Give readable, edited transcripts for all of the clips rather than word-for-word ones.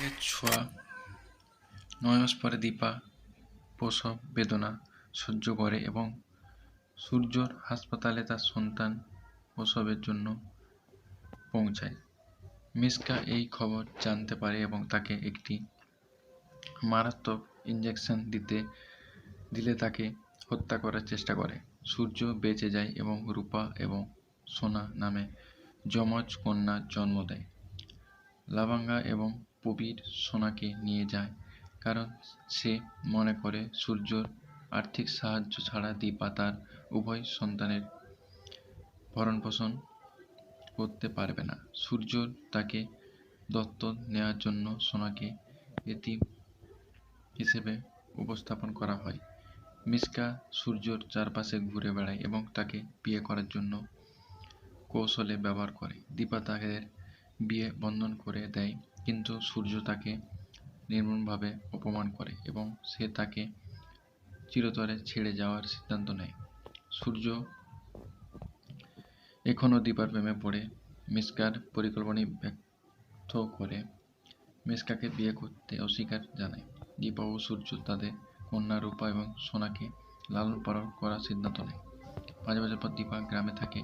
এর ছোঁয়া। 9 মাস পরে দীপা প্রসব বেদনা সহ্য করে এবং সূর্যর হাসপাতালে তার সন্তান প্রসবের জন্য পৌঁছায়। মিশকা এই খবর জানতে পারে এবং তাকে একটি মারাত্মক ইঞ্জেকশন দিলে তাকে হত্যা করার চেষ্টা করে। সূর্য বেঁচে যায় এবং রূপা এবং সোনা নামে যমজ কন্যার জন্ম দেয়। লাবাঙ্গা এবং প্রবীর সোনাকে নিয়ে যায় কারণ সে মনে করে সূর্যর আর্থিক সাহায্য ছাড়া দীপা তার উভয় সন্তানের ভরণপোষণ করতে পারবে না। সূর্য তাকে দত্তক নেওয়ার জন্য সোনাকে এতিম হিসেবে উপস্থাপন করা হয়। মিশকা সূর্যর চারপাশে ঘুরে বেড়ায় এবং তাকে বিয়ে করার জন্য কৌশলে ব্যবহার করে। দীপা তাদের বিয়ে বন্ধন করে দেয়, কিন্তু সূর্য তাকে নির্মমভাবে অপমান করে এবং সে তাকে চিরতরে ছেড়ে যাওয়ার সিদ্ধান্ত নেয়। সূর্য এখনও দীপার প্রেমে পড়ে মিশকার পরিকল্পনা ব্যর্থ করে মিশকাকে বিয়ে করতে অস্বীকার জানায়। দীপা ও সূর্য তাদের কন্যা রূপা এবং সোনাকে লালন পালন করার সিদ্ধান্ত নেয়। 5 বছর পর দীপা গ্রামে থাকে।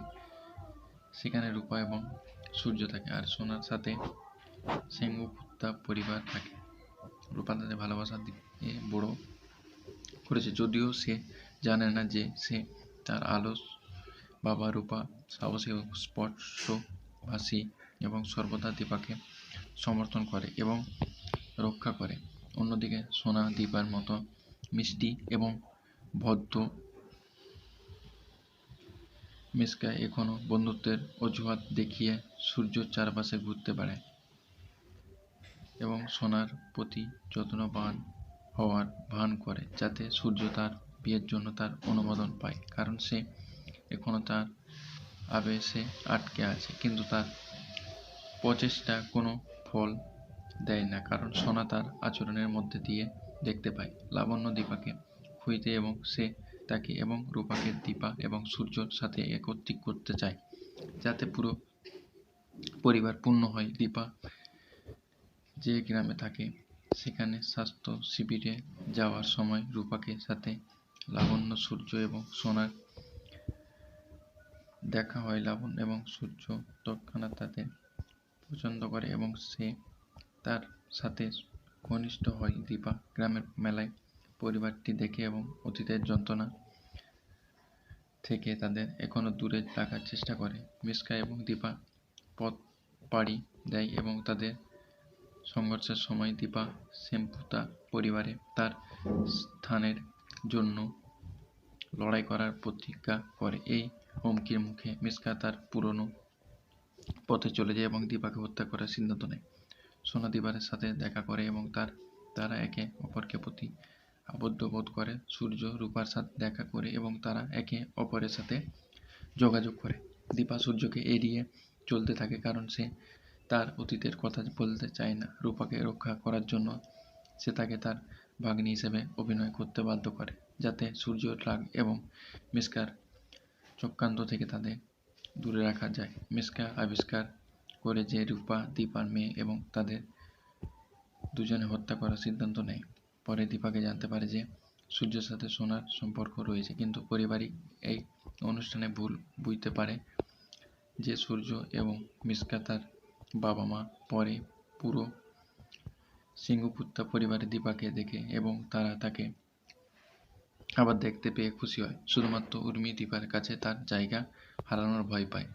সেখানে রূপা এবং সূর্য থাকে আর সোনার সাথে সেনগুপ্তা পরিবার থাকে। রূপা তাদের ভালোবাসা দিয়ে বড় করেছে, যদিও সে জানে না যে সে তার আলস বাবা। রূপা সাহসী এবং স্পষ্টভাষী এবং সর্বদা দীপাকে সমর্থন করে এবং রক্ষা করে। অন্যদিকে সোনা দীপার মতো মিষ্টি এবং ভদ্র। মিশকা এখনও বন্ধুত্বের অজুহাত দেখিয়ে সূর্যর চারপাশে ঘুরতে বেড়ায় এবং সোনার প্রতি যত্নবান হওয়ার ভান করে, যাতে সূর্য তার বিয়ের জন্য তার অনুমোদন পায়। কারণ সে এখনও তার আবেশে আটকে আছে, কিন্তু তার প্রচেষ্টা কোনো ফল দেয় না, কারণ সোনা তার আচরণের মধ্যে দিয়ে দেখতে পায় লাবণ্য দীপাকে খুঁজতে এবং সে তাকে এবং রূপাকে দীপা এবং সূর্যর সাথে একত্রিত করতে চায়, যাতে পুরো পরিবার পূর্ণ হয়। দীপা যে গ্রামে থাকে সেখানে স্বাস্থ্য শিবিরে যাওয়ার সময় রূপাকে সাথে লাবণ্য, সূর্য এবং সোনার দেখা হয়। লাবণ্য এবং সূর্য তৎক্ষণাৎ তাদের পছন্দ করে এবং সে তার সাথে ঘনিষ্ঠ হয়। দীপা গ্রামের মেলায় পরিবারটি দেখে এবং অতীতের যন্ত্রণা থেকে তাদের এখনও দূরে রাখার চেষ্টা করে। মিশকা এবং দীপা পথ পাড়ি দেয় এবং তাদের সংঘর্ষের সময় দীপা সেনগুপ্তা পরিবারে তার স্থানের জন্য লড়াই করার প্রতিজ্ঞা করে। এই হুমকির মুখে মিশকা তার পুরনো পথে চলে যায় এবং দীপাকে হত্যা করার সিদ্ধান্ত নেয়। সোনা দীপার সাথে দেখা করে এবং তারা একে অপরকে প্রতি আবদ্ধ বোধ করে। সূর্য রূপার সাথে দেখা করে এবং তারা একে অপরের সাথে যোগাযোগ করে। দীপা সূর্যকে এড়িয়ে চলতে থাকে কারণ সে তার অতীতের কথা বলতে চায় না। রূপাকে রক্ষা করার জন্য সে তাকে তার ভাগ্নি হিসেবে অভিনয় করতে বাধ্য করে, যাতে সূর্যর রাগ এবং মিশকার চক্রান্ত থেকে তাদের দূরে রাখা যায়। মিশকা আবিষ্কার করে যে রূপা দীপার মেয়ে এবং তাদের দুজনে হত্যা করার সিদ্ধান্ত নেয়। পরে দীপাকে জানতে পারে যে সূর্যের সাথে সোনার সম্পর্ক রয়েছে, কিন্তু পারিবারিক এই অনুষ্ঠানে ভুল বুঝতে পারে যে সূর্য এবং মিশকা তার বাবা মা। পরে পুরো সেনগুপ্তা পরিবারে দীপাকে দেখে এবং তারা তাকে আবার দেখতে পেয়ে খুশি হয়। শুধুমাত্র উর্মি দীপার কাছে তার জায়গা হারানোর ভয় পায়।